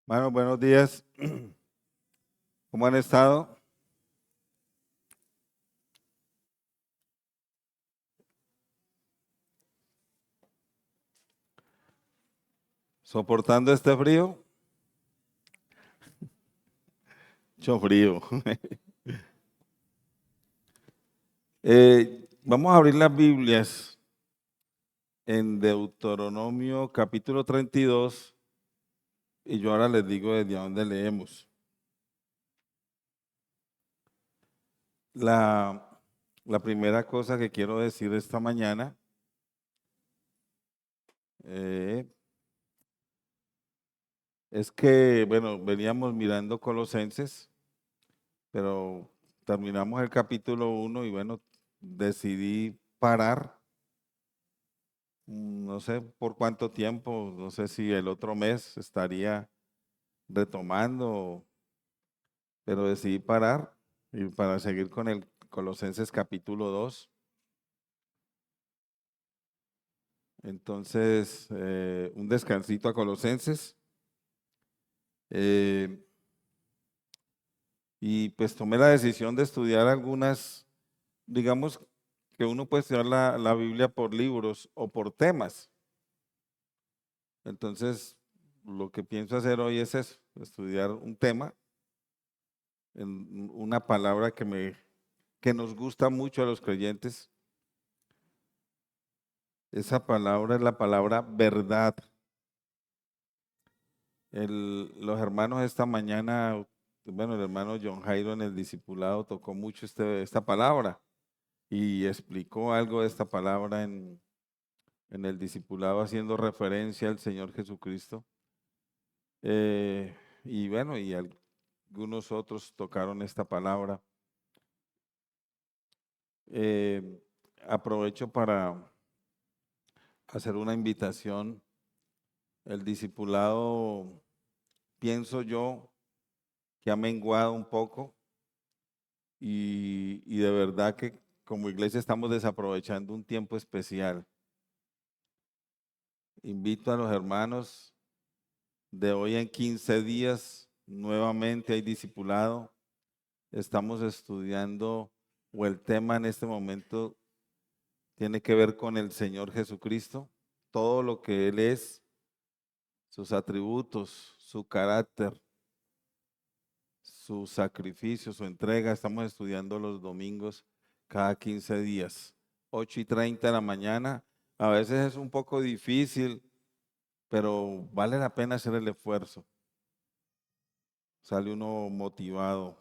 Bueno, buenos días. ¿Cómo han estado? ¿Soportando este frío? Mucho frío. Vamos a abrir las Biblias en Deuteronomio capítulo 32 y yo ahora les digo desde dónde leemos. La primera cosa que quiero decir esta mañana eh, es que, bueno, veníamos mirando Colosenses, pero terminamos el capítulo 1 y bueno, decidí parar. No sé por cuánto tiempo, no sé si el otro mes estaría retomando, pero decidí parar y para seguir con el Colosenses capítulo 2. Entonces, un descansito a Colosenses. eh, y pues tomé la decisión de estudiar algunas, digamos que uno puede estudiar la Biblia por libros o por temas. Entonces, lo que pienso hacer hoy es eso, estudiar un tema, en una palabra que nos gusta mucho a los creyentes. Esa palabra es la palabra verdad. Los hermanos esta mañana, bueno, el hermano John Jairo en el discipulado tocó mucho esta palabra y explicó algo de esta palabra en el discipulado haciendo referencia al Señor Jesucristo. Y bueno, y algunos otros tocaron esta palabra. Eh, Aprovecho para hacer una invitación. El discipulado, pienso yo, que ha menguado un poco y de verdad que como iglesia estamos desaprovechando un tiempo especial. Invito a los hermanos, de hoy en 15 días nuevamente hay discipulado. Estamos estudiando, o el tema en este momento tiene que ver con el Señor Jesucristo, todo lo que Él es, sus atributos, su carácter, su sacrificio, su entrega. Estamos estudiando los domingos cada 15 días, 8:30 de la mañana. A veces es un poco difícil, pero vale la pena hacer el esfuerzo. Sale uno motivado.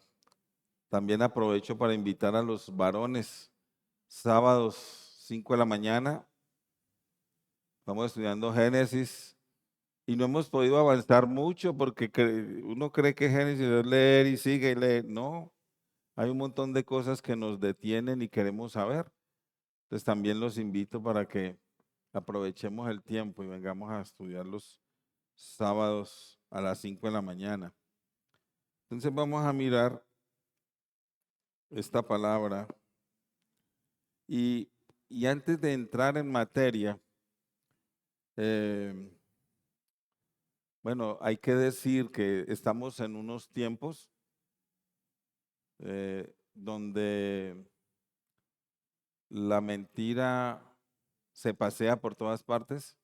También aprovecho para invitar a los varones. Sábados 5 de la mañana, estamos estudiando Génesis y no hemos podido avanzar mucho porque uno cree que Génesis es leer y sigue y leer. No, hay un montón de cosas que nos detienen y queremos saber. Entonces también los invito para que aprovechemos el tiempo y vengamos a estudiar los sábados a las 5 de la mañana. Entonces vamos a mirar esta palabra y, y antes de entrar en materia, eh, bueno, hay que decir que estamos en unos tiempos donde la mentira se pasea por todas partes.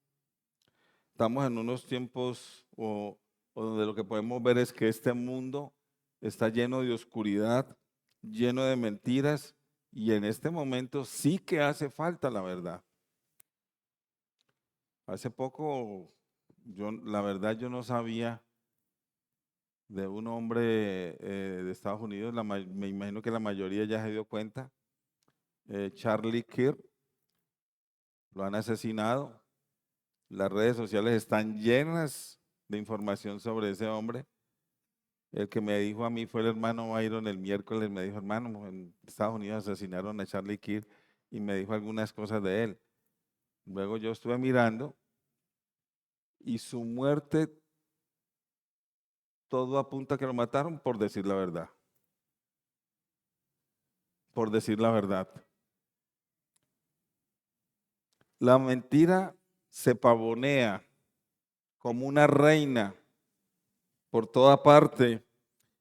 Estamos en unos tiempos o donde lo que podemos ver es que este mundo está lleno de oscuridad, lleno de mentiras, y en este momento sí que hace falta la verdad. Hace poco, la verdad yo no sabía de un hombre de Estados Unidos, me imagino que la mayoría ya se dio cuenta, Charlie Kirk, lo han asesinado. Las redes sociales están llenas de información sobre ese hombre. El que me dijo a mí fue el hermano Byron el miércoles, me dijo, hermano, en Estados Unidos asesinaron a Charlie Kirk y me dijo algunas cosas de él. Luego yo estuve mirando y su muerte, todo apunta a que lo mataron por decir la verdad. Por decir la verdad. La mentira se pavonea como una reina por toda parte.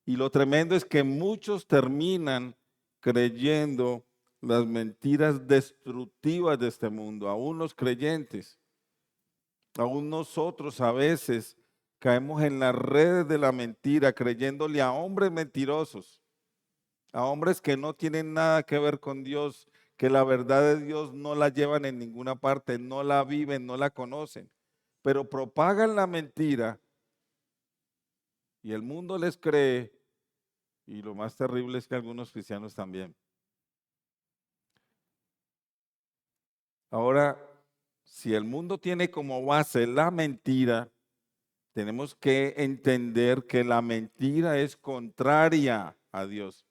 Y lo tremendo es que muchos terminan creyendo las mentiras destructivas de este mundo, aún los creyentes, aún nosotros a veces caemos en las redes de la mentira, creyéndole a hombres mentirosos, a hombres que no tienen nada que ver con Dios, que la verdad de Dios no la llevan en ninguna parte, no la viven, no la conocen, pero propagan la mentira y el mundo les cree, y lo más terrible es que algunos cristianos también. Ahora, si el mundo tiene como base la mentira, tenemos que entender que la mentira es contraria a Dios.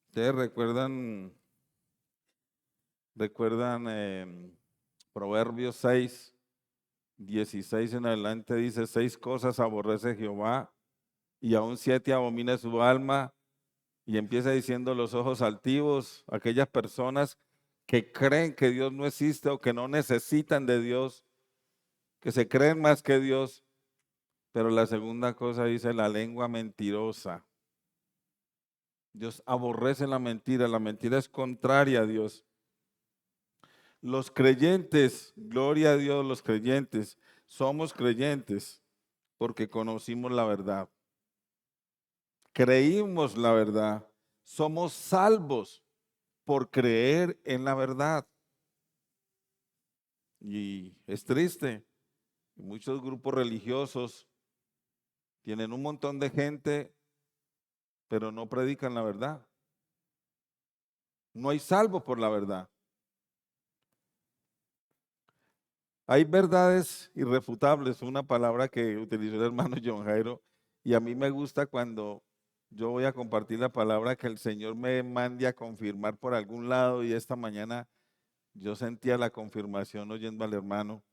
¿Ustedes recuerdan Proverbios 6, 16 en adelante dice, 6 cosas aborrece Jehová y aún 7 abomina su alma? Y empieza diciendo los ojos altivos, aquellas personas que creen que Dios no existe o que no necesitan de Dios, que se creen más que Dios. Pero la segunda cosa dice la lengua mentirosa. Dios aborrece la mentira es contraria a Dios. Los creyentes, gloria a Dios, los creyentes, somos creyentes porque conocimos la verdad, creímos la verdad, somos salvos por creer en la verdad. Y es triste, muchos grupos religiosos tienen un montón de gente, pero no predican la verdad. No hay salvo por la verdad. Hay verdades irrefutables, una palabra que utilizó el hermano John Jairo, y a mí me gusta cuando yo voy a compartir la palabra que el Señor me mande a confirmar por algún lado, y esta mañana yo sentía la confirmación oyendo al hermano.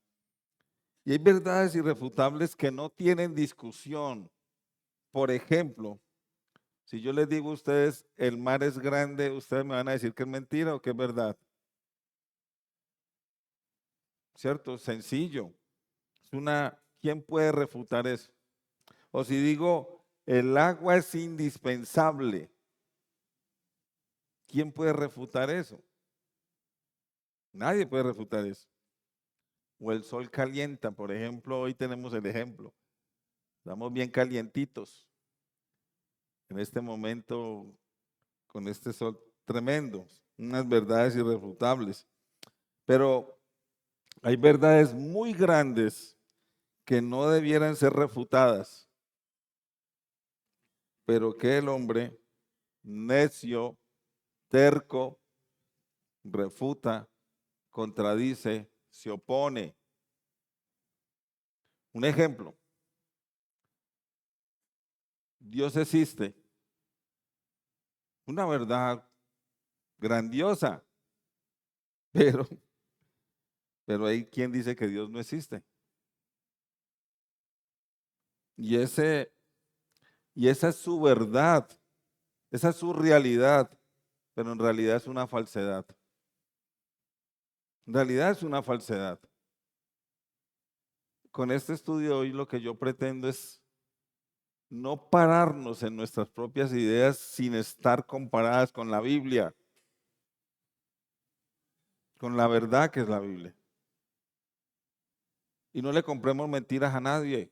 Y hay verdades irrefutables que no tienen discusión. Por ejemplo, si yo les digo a ustedes, el mar es grande, ustedes me van a decir que es mentira o que es verdad. ¿Cierto? Sencillo. ¿Quién puede refutar eso? O si digo, el agua es indispensable, ¿quién puede refutar eso? Nadie puede refutar eso. O el sol calienta, por ejemplo, hoy tenemos el ejemplo. Estamos bien calientitos en este momento con este sol tremendo, unas verdades irrefutables. Pero hay verdades muy grandes que no debieran ser refutadas, pero que el hombre necio, terco, refuta, contradice, se opone. Un ejemplo, Dios existe, una verdad grandiosa, pero, pero hay quien dice que Dios no existe. Y, y esa es su verdad, esa es su realidad, pero en realidad es una falsedad. En realidad es una falsedad. Con este estudio hoy lo que yo pretendo es no pararnos en nuestras propias ideas sin estar comparadas con la Biblia, con la verdad que es la Biblia. Y no le compremos mentiras a nadie.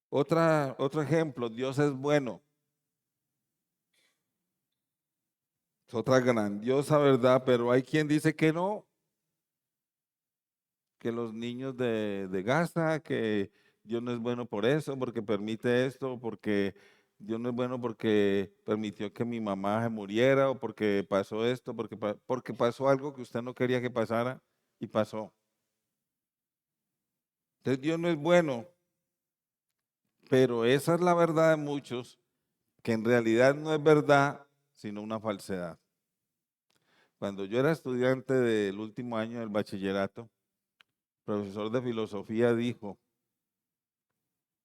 Otro ejemplo, Dios es bueno. Es otra grandiosa verdad, pero hay quien dice que no, que los niños de Gaza, que Dios no es bueno por eso, porque permite esto, porque Dios no es bueno porque permitió que mi mamá se muriera, o porque pasó esto, porque pasó algo que usted no quería que pasara y pasó. Entonces Dios no es bueno, pero esa es la verdad de muchos, que en realidad no es verdad, sino una falsedad. Cuando yo era estudiante del último año del bachillerato, el profesor de filosofía dijo,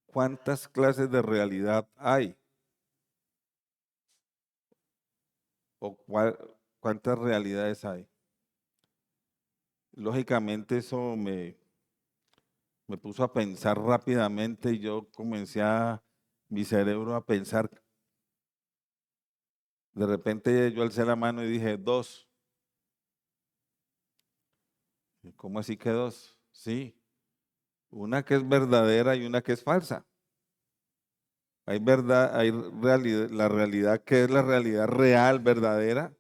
¿cuántas clases de realidad hay? ¿O cuántas realidades hay? lógicamente eso me puso a pensar rápidamente y yo comencé mi cerebro a pensar. De repente yo alcé la mano y dije, dos. ¿Cómo así que dos? Sí, una que es verdadera y una que es falsa. Hay verdad, hay realidad, la realidad que es la realidad real, verdadera,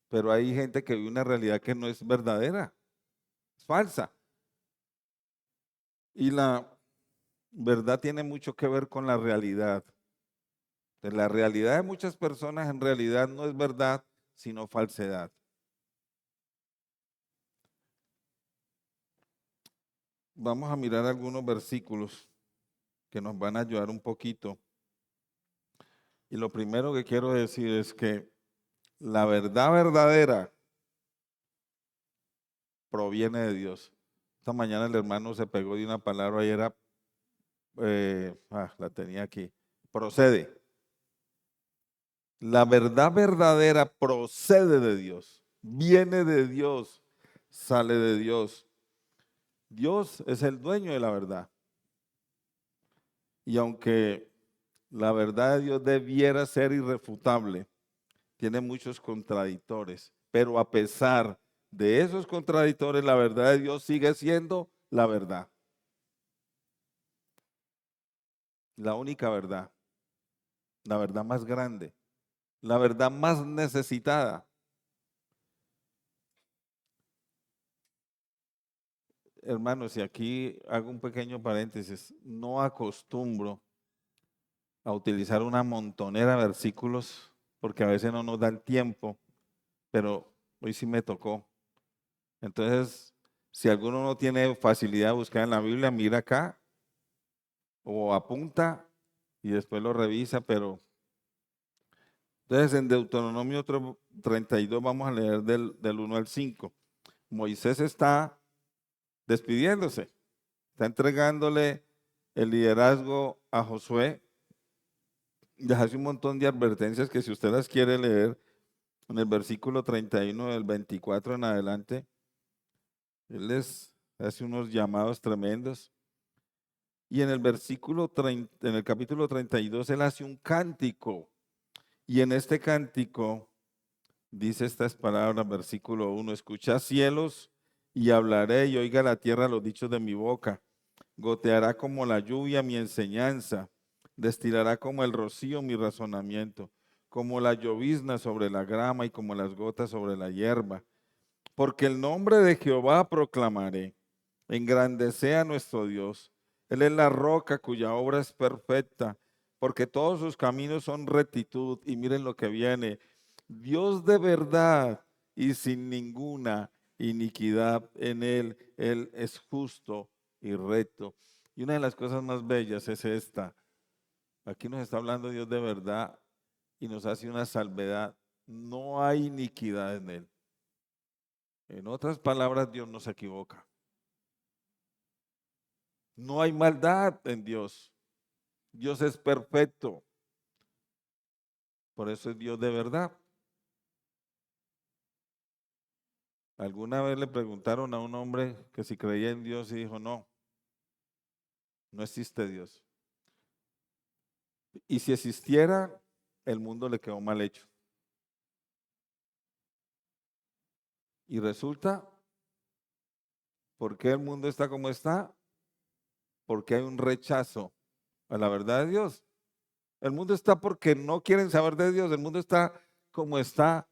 pero hay gente que vive una realidad que no es verdadera, es falsa. Y la verdad tiene mucho que ver con la realidad. La realidad de muchas personas en realidad no es verdad, sino falsedad. Vamos a mirar algunos versículos que nos van a ayudar un poquito. Y lo primero que quiero decir es que la verdad verdadera proviene de Dios. Esta mañana el hermano se pegó de una palabra y era, la tenía aquí, procede. La verdad verdadera procede de Dios, viene de Dios, sale de Dios. Dios es el dueño de la verdad. Y aunque la verdad de Dios debiera ser irrefutable, tiene muchos contradictores, pero a pesar de esos contradictores, la verdad de Dios sigue siendo la verdad. La única verdad, la verdad más grande, la verdad más necesitada. Hermanos, y aquí hago un pequeño paréntesis, no acostumbro a utilizar una montonera de versículos porque a veces no nos da el tiempo, pero hoy sí me tocó. Entonces, si alguno no tiene facilidad de buscar en la Biblia, mira acá o apunta y después lo revisa, pero entonces en Deuteronomio 32 vamos a leer del 1 al 5. Moisés está despidiéndose, está entregándole el liderazgo a Josué. Ya hace un montón de advertencias que si usted las quiere leer en el versículo 31 del 24 en adelante, él les hace unos llamados tremendos. Y en el versículo 30, en el capítulo 32, él hace un cántico. Y en este cántico dice estas palabras, versículo 1, escucha cielos y hablaré y oiga la tierra los dichos de mi boca. Goteará como la lluvia mi enseñanza, destilará como el rocío mi razonamiento, como la llovizna sobre la grama y como las gotas sobre la hierba. Porque el nombre de Jehová proclamaré, engrandecé a nuestro Dios. Él es la roca cuya obra es perfecta, porque todos sus caminos son rectitud. Y miren lo que viene, Dios de verdad y sin ninguna iniquidad en él. Él es justo y recto. Y una de las cosas más bellas es esta. Aquí nos está hablando Dios de verdad y nos hace una salvedad. No hay iniquidad en él. En otras palabras, Dios no se equivoca. No hay maldad en Dios. Dios es perfecto. Por eso es Dios de verdad. Alguna vez le preguntaron a un hombre que si creía en Dios y dijo, no, no existe Dios. Y si existiera, el mundo le quedó mal hecho. Y resulta, ¿por qué el mundo está como está? Porque hay un rechazo a la verdad de Dios. El mundo está porque no quieren saber de Dios. El mundo está como está.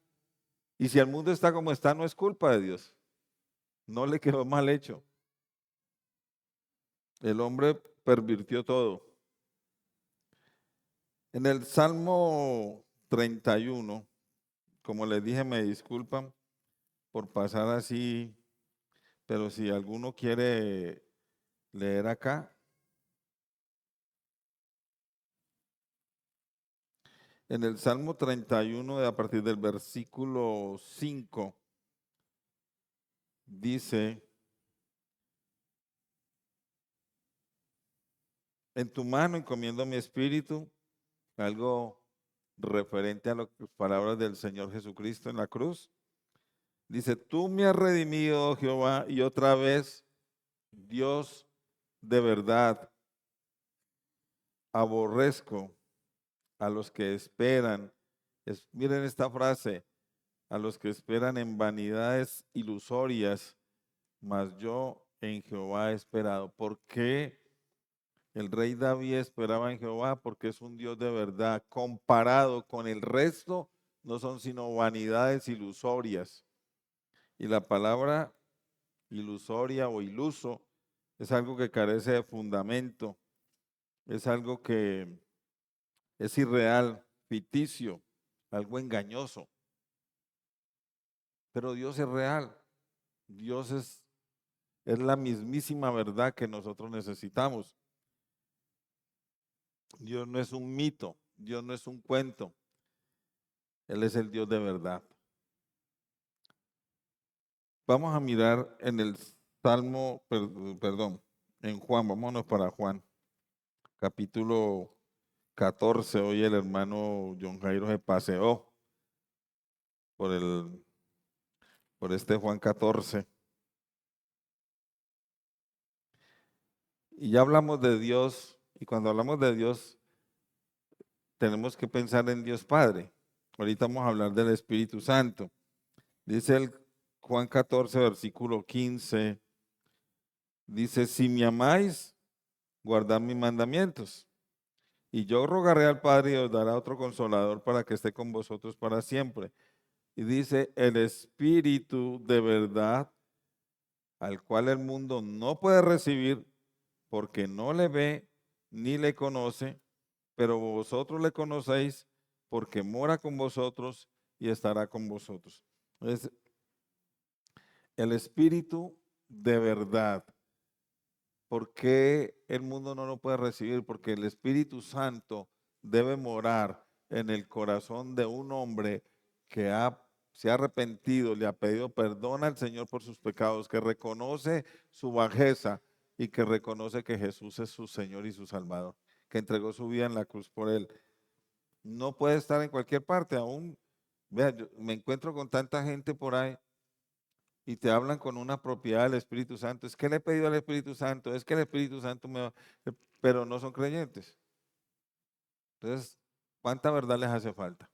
Y si el mundo está como está, no es culpa de Dios. No le quedó mal hecho. El hombre pervirtió todo. En el Salmo 31, como les dije, me disculpan por pasar así, pero si alguno quiere leer acá, en el Salmo 31, a partir del versículo 5, dice, en tu mano encomiendo mi espíritu, algo referente a las palabras del Señor Jesucristo en la cruz. Dice, tú me has redimido, oh Jehová, y otra vez, Dios de verdad, aborrezco a los que esperan. Miren esta frase, a los que esperan en vanidades ilusorias, mas yo en Jehová he esperado. ¿Por qué el rey David esperaba en Jehová? Porque es un Dios de verdad. Comparado con el resto, no son sino vanidades ilusorias. Y la palabra ilusoria o iluso es algo que carece de fundamento, es algo que es irreal, ficticio, algo engañoso. Pero Dios es real, Dios es la mismísima verdad que nosotros necesitamos. Dios no es un mito, Dios no es un cuento, Él es el Dios de verdad. Vamos a mirar en el Salmo, perdón, en Juan, vámonos para Juan, capítulo 14. Hoy el hermano John Jairo se paseó por este Juan 14. Y ya hablamos de Dios, y cuando hablamos de Dios, tenemos que pensar en Dios Padre. Ahorita vamos a hablar del Espíritu Santo. Dice el Juan 14, versículo 15, dice, si me amáis, guardad mis mandamientos. Y yo rogaré al Padre y os dará otro consolador para que esté con vosotros para siempre. Y dice, el Espíritu de verdad, al cual el mundo no puede recibir porque no le ve ni le conoce, pero vosotros le conocéis porque mora con vosotros y estará con vosotros. Es el Espíritu de verdad. ¿Por qué el mundo no lo puede recibir? Porque el Espíritu Santo debe morar en el corazón de un hombre que se ha arrepentido, le ha pedido perdón al Señor por sus pecados, que reconoce su bajeza y que reconoce que Jesús es su Señor y su Salvador, que entregó su vida en la cruz por él. No puede estar en cualquier parte, aún, vea, yo me encuentro con tanta gente por ahí y te hablan con una propiedad del Espíritu Santo. Es que le he pedido al Espíritu Santo, es que el Espíritu Santo me va, pero no son creyentes. Entonces, ¿cuánta verdad les hace falta?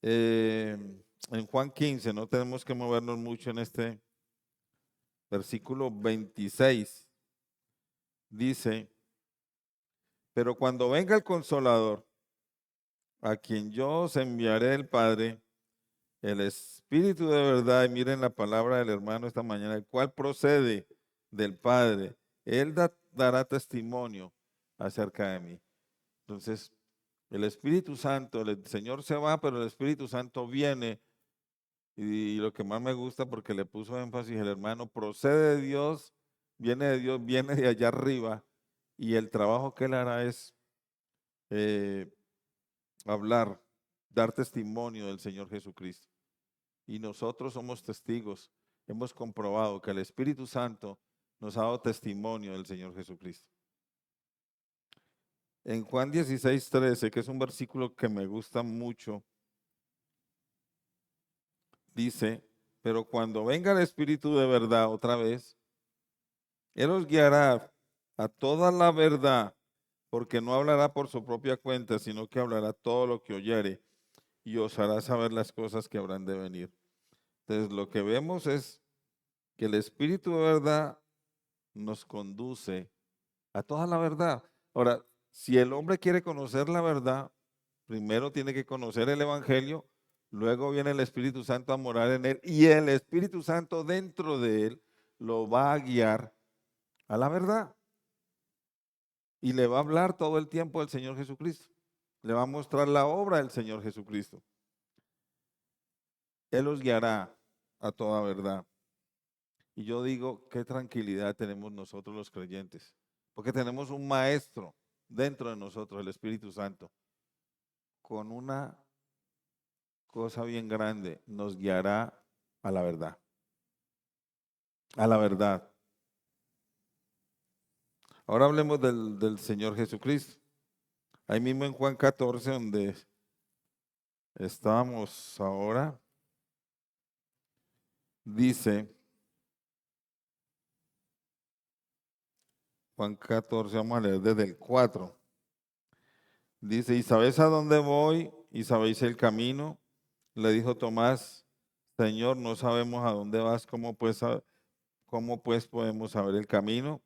En Juan 15, no tenemos que movernos mucho en este versículo 26, dice, pero cuando venga el Consolador, a quien yo os enviaré el Padre, el Espíritu de verdad, y miren la palabra del hermano esta mañana, el cual procede del Padre, Él dará testimonio acerca de mí. Entonces, el Espíritu Santo, el Señor se va, pero el Espíritu Santo viene. Y lo que más me gusta, porque le puso énfasis el hermano, procede de Dios, viene de allá arriba. Y el trabajo que él hará es hablar, dar testimonio del Señor Jesucristo. Y nosotros somos testigos. Hemos comprobado que el Espíritu Santo nos ha dado testimonio del Señor Jesucristo. En Juan 16:13, que es un versículo que me gusta mucho, dice, pero cuando venga el Espíritu de verdad otra vez, Él os guiará a toda la verdad, porque no hablará por su propia cuenta, sino que hablará todo lo que oyere y os hará saber las cosas que habrán de venir. Entonces, lo que vemos es que el Espíritu de verdad nos conduce a toda la verdad. Ahora, si el hombre quiere conocer la verdad, primero tiene que conocer el Evangelio, luego viene el Espíritu Santo a morar en él y el Espíritu Santo dentro de él lo va a guiar a la verdad y le va a hablar todo el tiempo del Señor Jesucristo. Le va a mostrar la obra del Señor Jesucristo. Él los guiará a toda verdad. Y yo digo, qué tranquilidad tenemos nosotros los creyentes, porque tenemos un maestro dentro de nosotros, el Espíritu Santo, con una cosa bien grande, nos guiará a la verdad. A la verdad. Ahora hablemos del Señor Jesucristo. Ahí mismo en Juan 14, donde estábamos ahora, dice, Juan 14, vamos a leer desde el 4. Dice, ¿y sabéis a dónde voy? ¿Y sabéis el camino? Le dijo Tomás, Señor, no sabemos a dónde vas, cómo pues podemos saber el camino?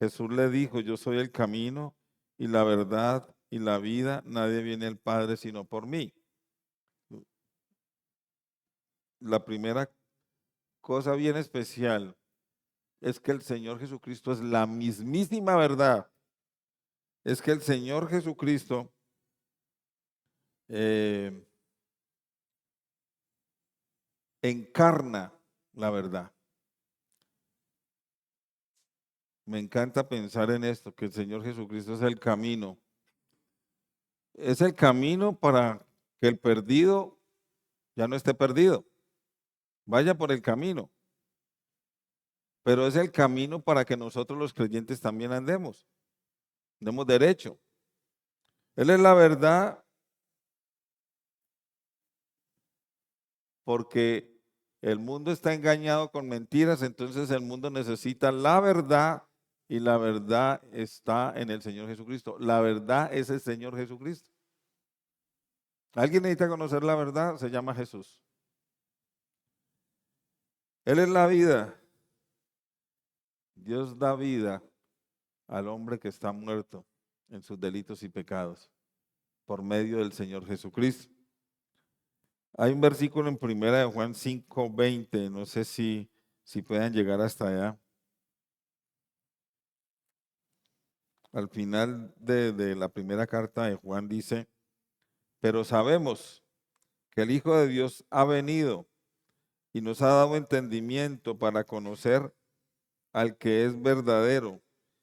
Jesús le dijo, yo soy el camino y la verdad y la vida, nadie viene al Padre sino por mí. La primera cosa bien especial es que el Señor Jesucristo es la mismísima verdad. Es que el Señor Jesucristo eh, encarna la verdad. Me encanta pensar en esto, que el Señor Jesucristo es el camino. Es el camino para que el perdido ya no esté perdido. Vaya por el camino. Pero es el camino para que nosotros los creyentes también andemos. Demos derecho. Él es la verdad porque el mundo está engañado con mentiras, entonces el mundo necesita la verdad y la verdad está en el Señor Jesucristo. La verdad es el Señor Jesucristo. ¿Alguien necesita conocer la verdad? Se llama Jesús. Él es la vida. Dios da vida al hombre que está muerto en sus delitos y pecados por medio del Señor Jesucristo. Hay un versículo en primera de Juan 5:20, no sé si puedan llegar hasta allá. Al final de la primera carta de Juan dice, pero sabemos que el Hijo de Dios ha venido y nos ha dado entendimiento para conocer al que es verdadero.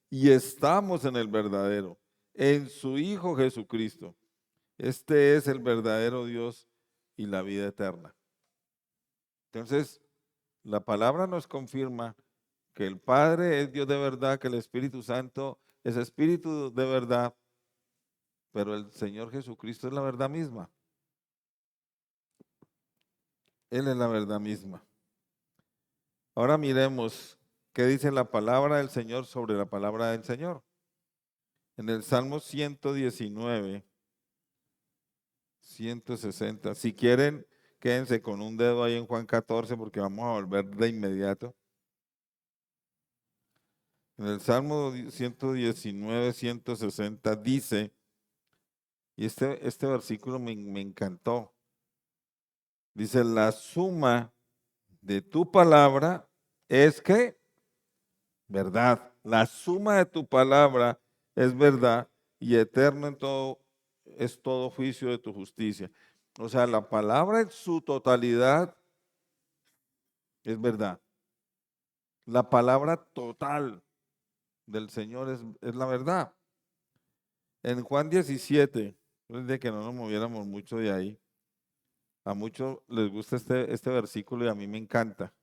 Y estamos en el verdadero, en su Hijo Jesucristo. Este es el verdadero Dios y la vida eterna. Entonces, la palabra nos confirma que el Padre es Dios de verdad, que el Espíritu Santo es Espíritu de verdad, pero el Señor Jesucristo es la verdad misma. Él es la verdad misma. Ahora miremos qué dice la palabra del Señor sobre la palabra del Señor. En el Salmo 119, 160. Si quieren, quédense con un dedo ahí en Juan 14 porque vamos a volver de inmediato. En el Salmo 119, 160 dice, y este versículo me encantó, dice, la suma de tu palabra es que verdad. La suma de tu palabra es verdad y eterno en todo es todo juicio de tu justicia. O sea, la palabra en su totalidad es verdad. La palabra total del Señor es la verdad. En Juan 17, de que no nos moviéramos mucho de ahí, a muchos les gusta este versículo y a mí me encanta.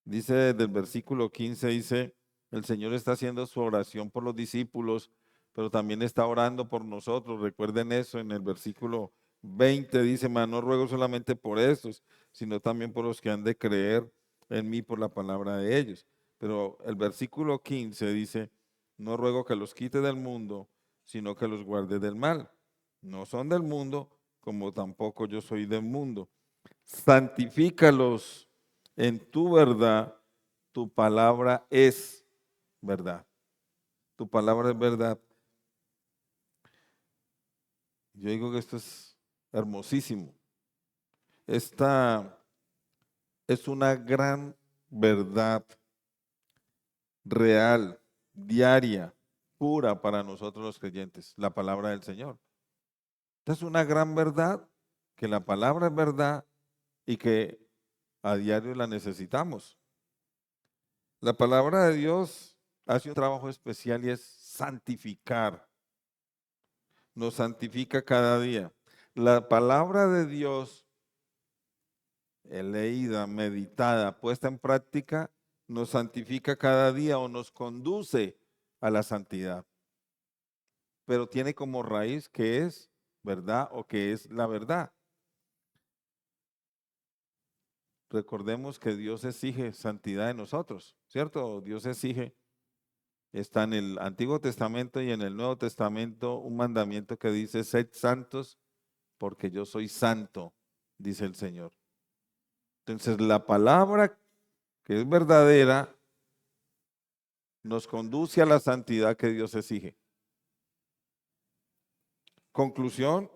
Dice desde el versículo 15, dice, el Señor está haciendo su oración por los discípulos, pero también está orando por nosotros. Recuerden eso en el versículo 20, dice, mas no ruego solamente por estos, sino también por los que han de creer en mí por la palabra de ellos. Pero el versículo 15 dice, no ruego que los quite del mundo, sino que los guarde del mal. No son del mundo, como tampoco yo soy del mundo. Santifícalos en tu verdad, tu palabra es verdad. Tu palabra es verdad. Yo digo que esto es hermosísimo. Esta es una gran verdad real, diaria, pura para nosotros los creyentes, la palabra del Señor. Esta es una gran verdad, que la palabra es verdad y que a diario la necesitamos. La palabra de Dios hace un trabajo especial y es santificar. Nos santifica cada día. La palabra de Dios, leída, meditada, puesta en práctica, nos santifica cada día o nos conduce a la santidad. Pero tiene como raíz que es verdad o que es la verdad. recordemos que Dios exige santidad de nosotros, ¿cierto? Dios exige, está en el Antiguo Testamento y en el Nuevo Testamento un mandamiento que dice, sed santos porque yo soy santo, dice el Señor. Entonces la palabra que es verdadera nos conduce a la santidad que Dios exige. Conclusión,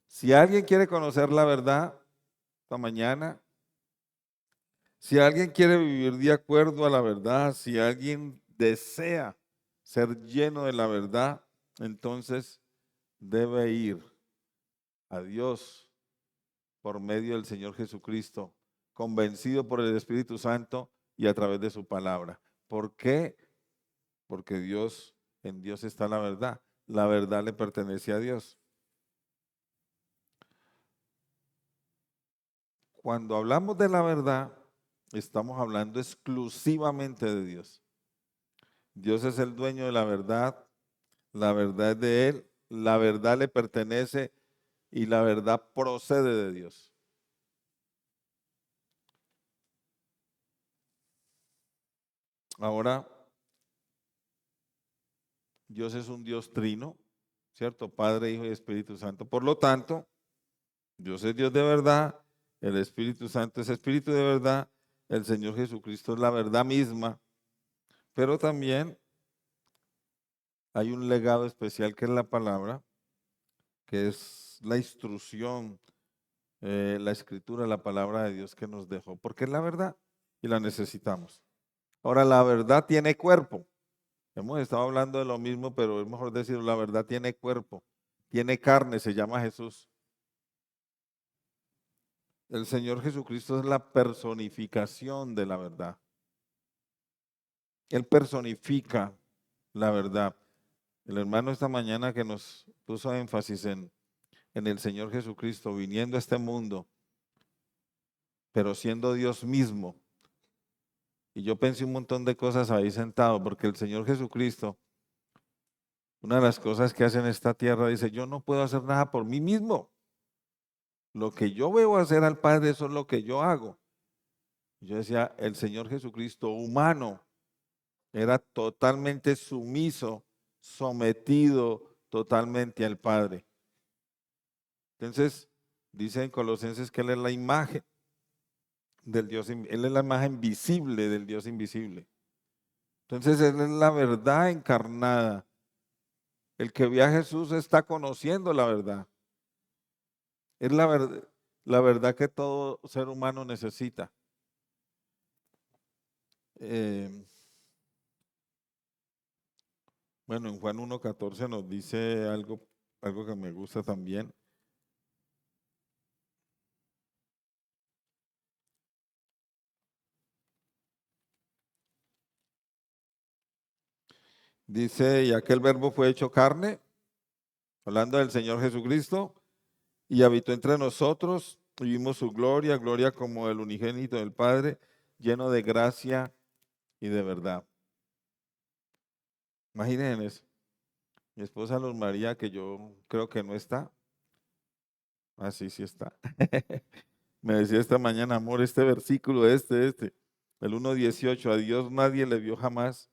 si alguien quiere conocer la verdad, esta mañana, si alguien quiere vivir de acuerdo a la verdad, si alguien desea ser lleno de la verdad, entonces debe ir a Dios por medio del Señor Jesucristo, convencido por el Espíritu Santo y a través de su palabra. ¿Por qué? Porque en Dios está la verdad. La verdad le pertenece a Dios. Cuando hablamos de la verdad, estamos hablando exclusivamente de Dios. Dios es el dueño de la verdad es de Él, la verdad le pertenece y la verdad procede de Dios. Ahora, Dios es un Dios trino, ¿cierto? Padre, Hijo y Espíritu Santo. Por lo tanto, Dios es Dios de verdad, el Espíritu Santo es Espíritu de verdad, el Señor Jesucristo es la verdad misma, pero también hay un legado especial que es la palabra, que es la instrucción, la escritura, la palabra de Dios que nos dejó, porque es la verdad y la necesitamos. Ahora, la verdad tiene cuerpo. Hemos estado hablando de lo mismo, pero es mejor decir, la verdad tiene cuerpo, tiene carne, se llama Jesús. El Señor Jesucristo es la personificación de la verdad. Él personifica la verdad. El hermano esta mañana que nos puso énfasis en el Señor Jesucristo viniendo a este mundo, pero siendo Dios mismo. Y yo pensé un montón de cosas ahí sentado, porque el Señor Jesucristo, una de las cosas que hace en esta tierra, dice, yo no puedo hacer nada por mí mismo. Lo que yo veo hacer al Padre, eso es lo que yo hago. Yo decía, el Señor Jesucristo humano era totalmente sumiso, sometido totalmente al Padre. Entonces, dice en Colosenses que Él es la imagen del Dios, Él es la imagen visible del Dios invisible. Entonces, Él es la verdad encarnada. El que ve a Jesús está conociendo la verdad. Es la verdad que todo ser humano necesita. Bueno, en Juan 1:14 nos dice algo que me gusta también. Dice, y aquel verbo fue hecho carne, hablando del Señor Jesucristo, y habitó entre nosotros, y vimos su gloria, gloria como el unigénito del Padre, lleno de gracia y de verdad. Imaginen eso. Mi esposa Luz María, que yo creo que no está. Ah, sí, sí está. Me decía esta mañana, amor, este versículo, el 1:18, a Dios nadie le vio jamás.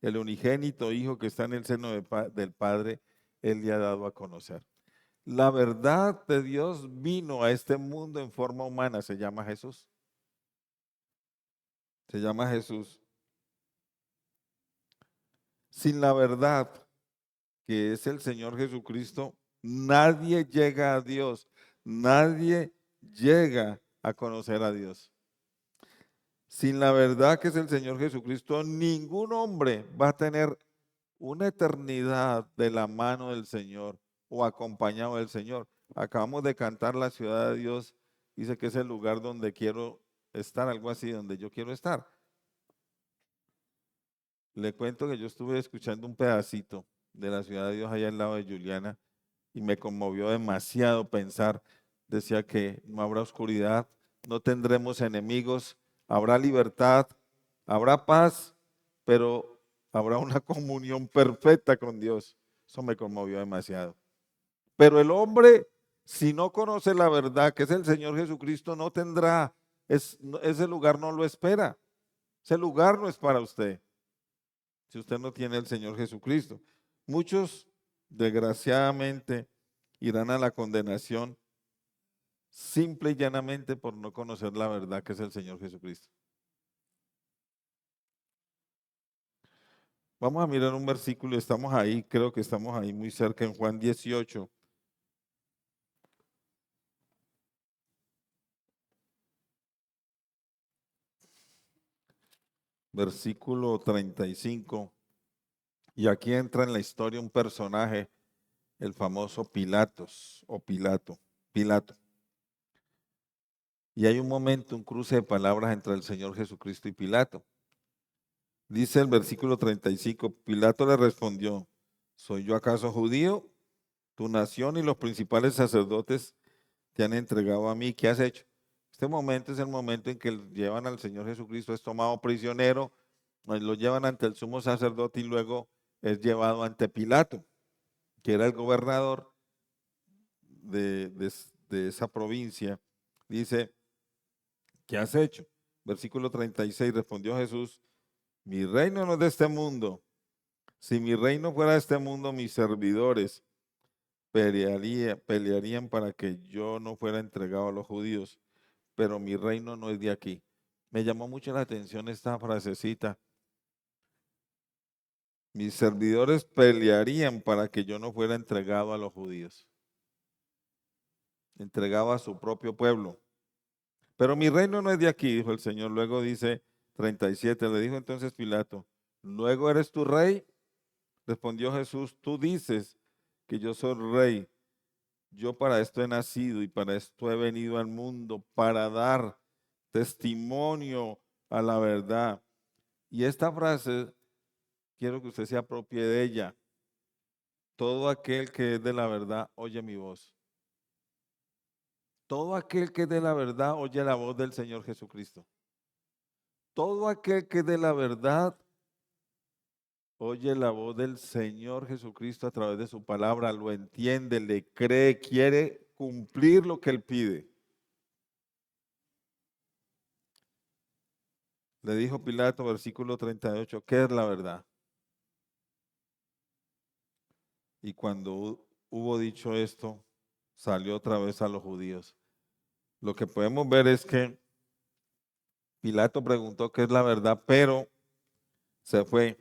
El unigénito Hijo que está en el seno del Padre, Él le ha dado a conocer. La verdad de Dios vino a este mundo en forma humana, se llama Jesús. Se llama Jesús. Sin la verdad, que es el Señor Jesucristo, nadie llega a Dios, nadie llega a conocer a Dios. Sin la verdad que es el Señor Jesucristo, ningún hombre va a tener una eternidad de la mano del Señor o acompañado del Señor. Acabamos de cantar La ciudad de Dios, dice que es el lugar donde quiero estar, algo así, donde yo quiero estar. Le cuento que yo estuve escuchando un pedacito de La ciudad de Dios allá al lado de Juliana y me conmovió demasiado pensar, decía que no habrá oscuridad, no tendremos enemigos, habrá libertad, habrá paz, pero habrá una comunión perfecta con Dios. Eso me conmovió demasiado. Pero el hombre, si no conoce la verdad, que es el Señor Jesucristo, no tendrá ese lugar no lo espera. Ese lugar no es para usted, si usted no tiene al Señor Jesucristo. Muchos, desgraciadamente, irán a la condenación simple y llanamente por no conocer la verdad que es el Señor Jesucristo. Vamos a mirar un versículo, estamos ahí, creo que estamos ahí muy cerca en Juan 18. Versículo 35. Y aquí entra en la historia un personaje, el famoso Pilatos o Pilato. Y hay un momento, un cruce de palabras entre el Señor Jesucristo y Pilato. Dice el versículo 35, Pilato le respondió, ¿soy yo acaso judío? Tu nación y los principales sacerdotes te han entregado a mí. ¿Qué has hecho? Este momento es el momento en que llevan al Señor Jesucristo, es tomado prisionero, lo llevan ante el sumo sacerdote y luego es llevado ante Pilato, que era el gobernador de esa provincia. Dice, ¿qué has hecho? Versículo 36, respondió Jesús, mi reino no es de este mundo. Si mi reino fuera de este mundo, mis servidores pelearían para que yo no fuera entregado a los judíos, pero mi reino no es de aquí. Me llamó mucho la atención esta frasecita. Mis servidores pelearían para que yo no fuera entregado a los judíos, entregado a su propio pueblo. Pero mi reino no es de aquí, dijo el Señor. Luego dice 37, le dijo entonces Pilato, ¿luego eres tu rey? Respondió Jesús, tú dices que yo soy rey. Yo para esto he nacido y para esto he venido al mundo, para dar testimonio a la verdad. Y esta frase, quiero que usted se apropie de ella. Todo aquel que es de la verdad, oye mi voz. Todo aquel que es de la verdad, oye la voz del Señor Jesucristo. Todo aquel que es de la verdad, oye la voz del Señor Jesucristo a través de su palabra, lo entiende, le cree, quiere cumplir lo que Él pide. Le dijo Pilato, versículo 38, ¿qué es la verdad? Y cuando hubo dicho esto, salió otra vez a los judíos. Lo que podemos ver es que Pilato preguntó qué es la verdad, pero se fue.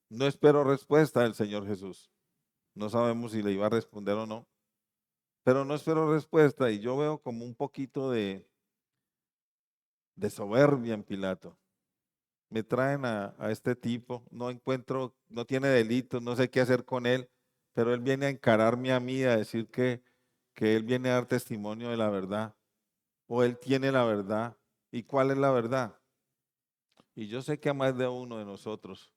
No esperó respuesta del Señor Jesús. No sabemos si le iba a responder o no, pero no esperó respuesta y yo veo como un poquito de soberbia en Pilato. Me traen a este tipo, no encuentro, no tiene delitos, no sé qué hacer con él, pero él viene a encararme a mí, a decir que él viene a dar testimonio de la verdad, o él tiene la verdad. ¿Y cuál es la verdad? Y yo sé que a más de uno de nosotros,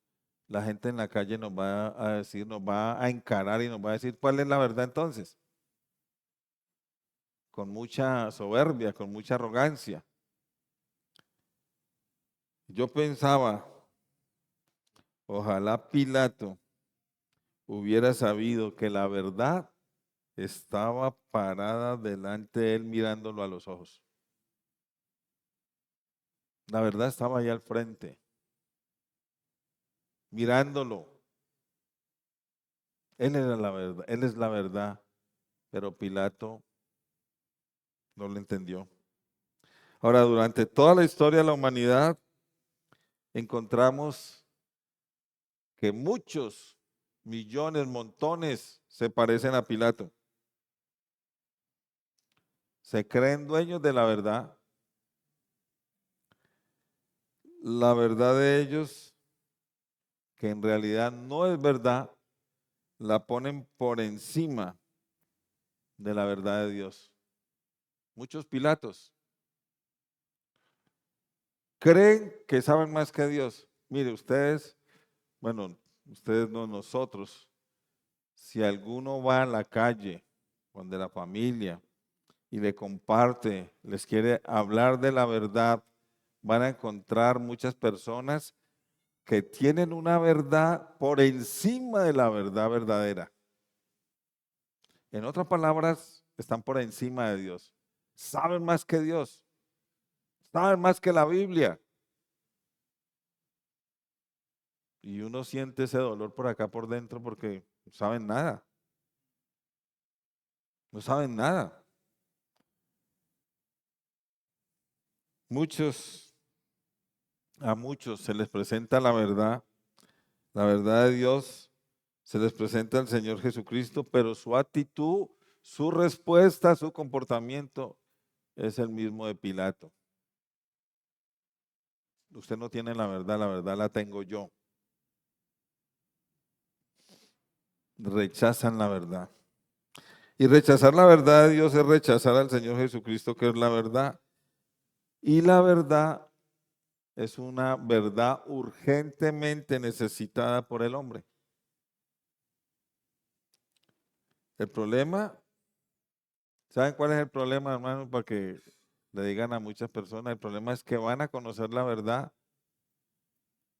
la gente en la calle nos va a decir, nos va a encarar y nos va a decir, ¿cuál es la verdad entonces? Con mucha soberbia, con mucha arrogancia. Yo pensaba, ojalá Pilato hubiera sabido que la verdad estaba parada delante de él mirándolo a los ojos. La verdad estaba ahí al frente, mirándolo. Él era la verdad, él es la verdad, pero Pilato no lo entendió. Ahora, durante toda la historia de la humanidad, encontramos que muchos, millones, montones se parecen a Pilato. Se creen dueños de la verdad. La verdad de ellos, que en realidad no es verdad, la ponen por encima de la verdad de Dios. Muchos Pilatos creen que saben más que Dios. Mire, ustedes, bueno, ustedes no, nosotros, si alguno va a la calle, donde la familia, y le comparte, les quiere hablar de la verdad, van a encontrar muchas personas que tienen una verdad por encima de la verdad verdadera. En otras palabras, están por encima de Dios. Saben más que Dios. saben más que la Biblia. Y uno siente ese dolor por acá por dentro porque no saben nada. No saben nada. A muchos se les presenta la verdad de Dios, se les presenta el Señor Jesucristo, pero su actitud, su respuesta, su comportamiento es el mismo de Pilato. Usted no tiene la verdad la tengo yo. Rechazan la verdad. Y rechazar la verdad de Dios es rechazar al Señor Jesucristo, que es la verdad. Y la verdad es una verdad urgentemente necesitada por el hombre. El problema, ¿saben cuál es el problema, hermano? Para que le digan a muchas personas, el problema es que van a conocer la verdad,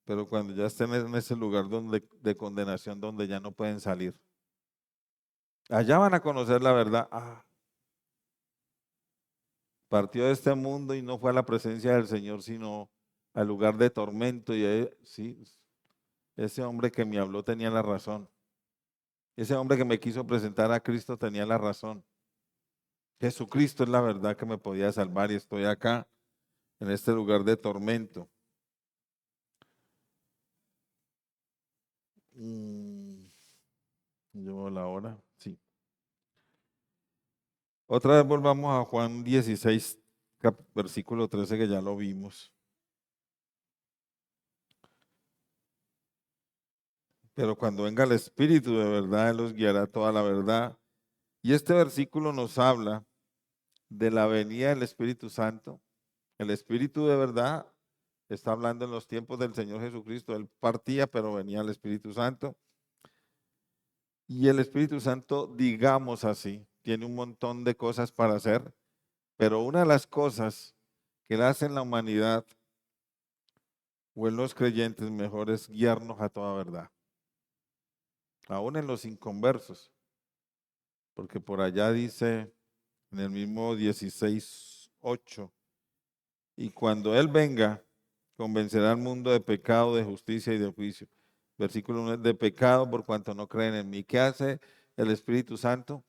pero cuando ya estén en ese lugar de condenación donde ya no pueden salir. Allá van a conocer la verdad. Partió de este mundo y no fue a la presencia del Señor, sino al lugar de tormento. Y sí, ese hombre que me habló tenía la razón. Ese hombre que me quiso presentar a Cristo tenía la razón. Jesucristo es la verdad que me podía salvar y estoy acá, en este lugar de tormento. Llevo la hora, sí. Otra vez volvamos a Juan 16, versículo 13, que ya lo vimos. Pero cuando venga el Espíritu de verdad, Él los guiará a toda la verdad. Y este versículo nos habla de la venida del Espíritu Santo. El Espíritu de verdad está hablando en los tiempos del Señor Jesucristo. Él partía, pero venía el Espíritu Santo. Y el Espíritu Santo, digamos así, tiene un montón de cosas para hacer, pero una de las cosas que Él hace en la humanidad o en los creyentes mejor es guiarnos a toda verdad, aún en los inconversos, porque por allá dice en el mismo 16:8, y cuando Él venga, convencerá al mundo de pecado, de justicia y de juicio. Versículo 1, de pecado por cuanto no creen en mí. ¿Qué hace el Espíritu Santo?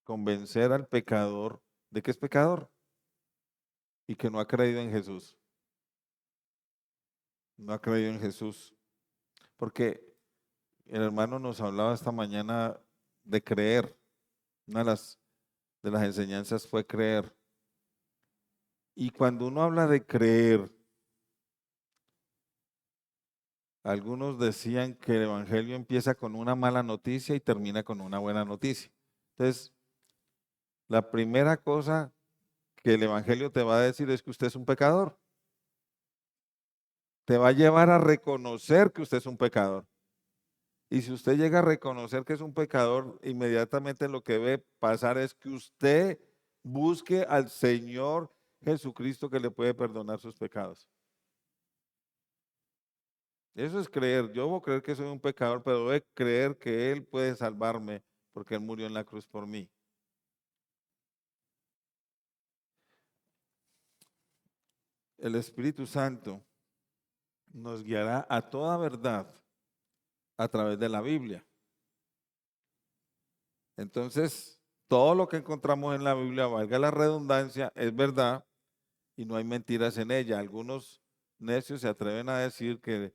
Convencer al pecador de que es pecador y que no ha creído en Jesús. No ha creído en Jesús. Porque el hermano nos hablaba esta mañana de creer. Una de las enseñanzas fue creer. Y cuando uno habla de creer, algunos decían que el evangelio empieza con una mala noticia y termina con una buena noticia. Entonces, la primera cosa que el evangelio te va a decir es que usted es un pecador. Te va a llevar a reconocer que usted es un pecador. Y si usted llega a reconocer que es un pecador, inmediatamente lo que debe pasar es que usted busque al Señor Jesucristo que le puede perdonar sus pecados. Eso es creer. Yo voy a creer que soy un pecador, pero voy a creer que Él puede salvarme porque Él murió en la cruz por mí. El Espíritu Santo nos guiará a toda verdad a través de la Biblia. Entonces, todo lo que encontramos en la Biblia, valga la redundancia, es verdad y no hay mentiras en ella. Algunos necios se atreven a decir que,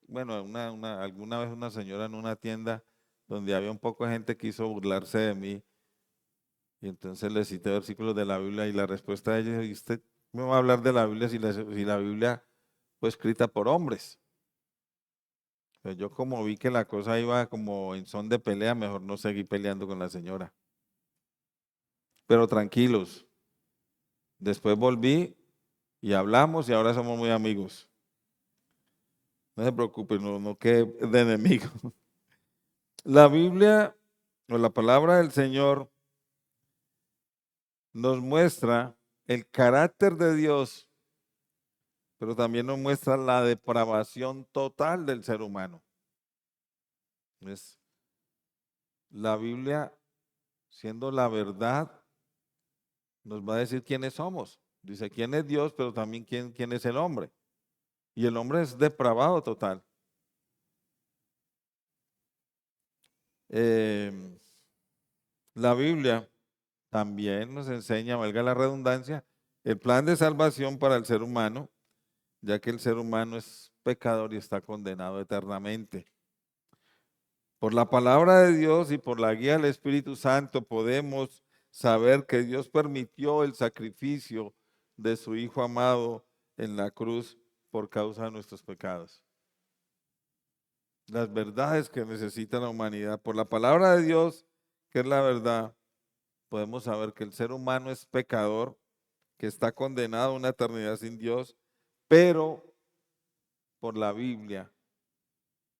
bueno, alguna vez una señora en una tienda donde había un poco de gente quiso burlarse de mí y entonces le cité versículos de la Biblia y la respuesta de ella es, ¿y usted me va a hablar de la Biblia si la Biblia fue escrita por hombres? Pero yo como vi que la cosa iba como en son de pelea, mejor no seguí peleando con la señora. Pero tranquilos, después volví y hablamos y ahora somos muy amigos. No se preocupen, no quede de enemigo. La Biblia o la palabra del Señor nos muestra el carácter de Dios, pero también nos muestra la depravación total del ser humano. Es la Biblia, siendo la verdad, nos va a decir quiénes somos. Dice, ¿quién es Dios? Pero también quién es el hombre. Y el hombre es depravado total. La Biblia también nos enseña, valga la redundancia, el plan de salvación para el ser humano, ya que el ser humano es pecador y está condenado eternamente. Por la palabra de Dios y por la guía del Espíritu Santo podemos saber que Dios permitió el sacrificio de su Hijo amado en la cruz por causa de nuestros pecados. Las verdades que necesita la humanidad. Por la palabra de Dios, que es la verdad, podemos saber que el ser humano es pecador, que está condenado a una eternidad sin Dios, pero por la Biblia,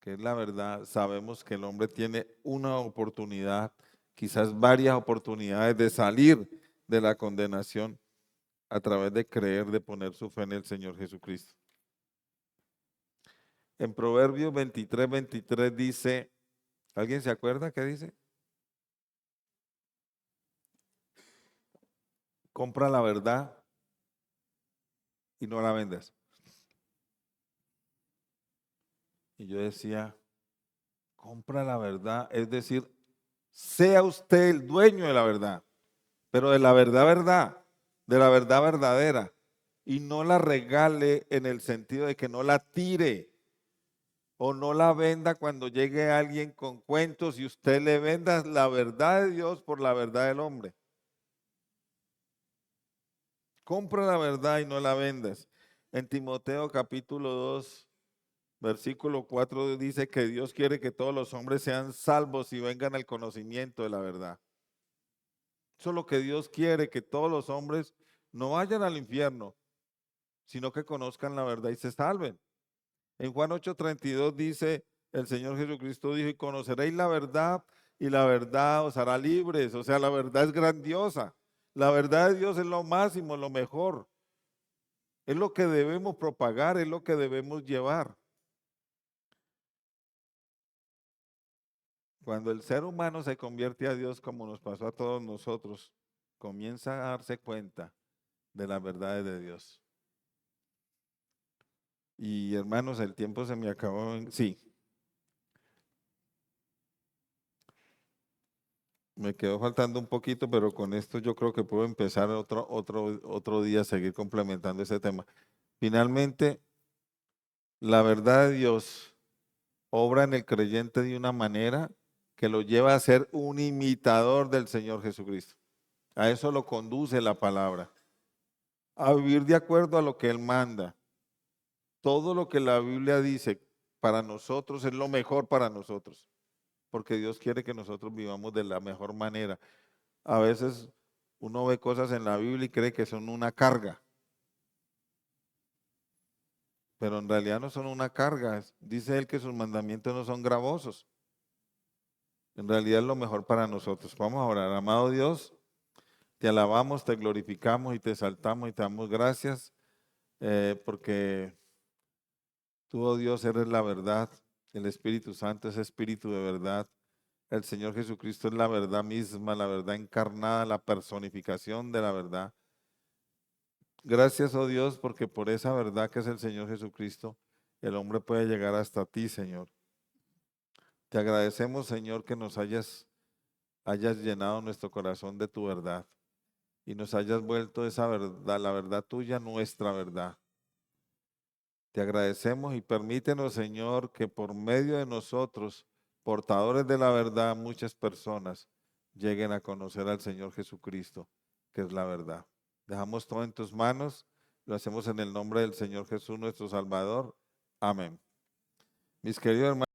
que es la verdad, sabemos que el hombre tiene una oportunidad, quizás varias oportunidades de salir de la condenación a través de creer, de poner su fe en el Señor Jesucristo. En Proverbios 23 dice, ¿alguien se acuerda qué dice? Compra la verdad y no la vendas. Y yo decía, compra la verdad, es decir, sea usted el dueño de la verdad, pero de la verdad, de la verdad verdadera, y no la regale en el sentido de que no la tire o no la venda cuando llegue alguien con cuentos y usted le venda la verdad de Dios por la verdad del hombre. Compra la verdad y no la vendas. En Timoteo capítulo 2, versículo 4 dice que Dios quiere que todos los hombres sean salvos y vengan al conocimiento de la verdad. Eso es lo que Dios quiere, que todos los hombres no vayan al infierno, sino que conozcan la verdad y se salven. En Juan 8:32 dice, el Señor Jesucristo dijo, y conoceréis la verdad y la verdad os hará libres. O sea, la verdad es grandiosa. La verdad de Dios es lo máximo, lo mejor. Es lo que debemos propagar, es lo que debemos llevar. Cuando el ser humano se convierte a Dios, como nos pasó a todos nosotros, comienza a darse cuenta de las verdades de Dios. Y hermanos, el tiempo se me acabó. Sí, me quedó faltando un poquito, pero con esto yo creo que puedo empezar otro día a seguir complementando ese tema. Finalmente, la verdad de Dios obra en el creyente de una manera que lo lleva a ser un imitador del Señor Jesucristo. A eso lo conduce la palabra. A vivir de acuerdo a lo que Él manda. Todo lo que la Biblia dice para nosotros es lo mejor para nosotros, porque Dios quiere que nosotros vivamos de la mejor manera. A veces uno ve cosas en la Biblia y cree que son una carga, pero en realidad no son una carga. Dice Él que sus mandamientos no son gravosos. En realidad es lo mejor para nosotros. Vamos a orar. Amado Dios, te alabamos, te glorificamos y te exaltamos y te damos gracias porque tú, oh Dios, eres la verdad. El Espíritu Santo es Espíritu de verdad. El Señor Jesucristo es la verdad misma, la verdad encarnada, la personificación de la verdad. Gracias, oh Dios, porque por esa verdad que es el Señor Jesucristo, el hombre puede llegar hasta ti, Señor. Te agradecemos, Señor, que nos hayas llenado nuestro corazón de tu verdad y nos hayas vuelto esa verdad, la verdad tuya, nuestra verdad. Te agradecemos y permítenos, Señor, que por medio de nosotros, portadores de la verdad, muchas personas lleguen a conocer al Señor Jesucristo, que es la verdad. Dejamos todo en tus manos, lo hacemos en el nombre del Señor Jesús, nuestro Salvador. Amén. Mis queridos hermanos.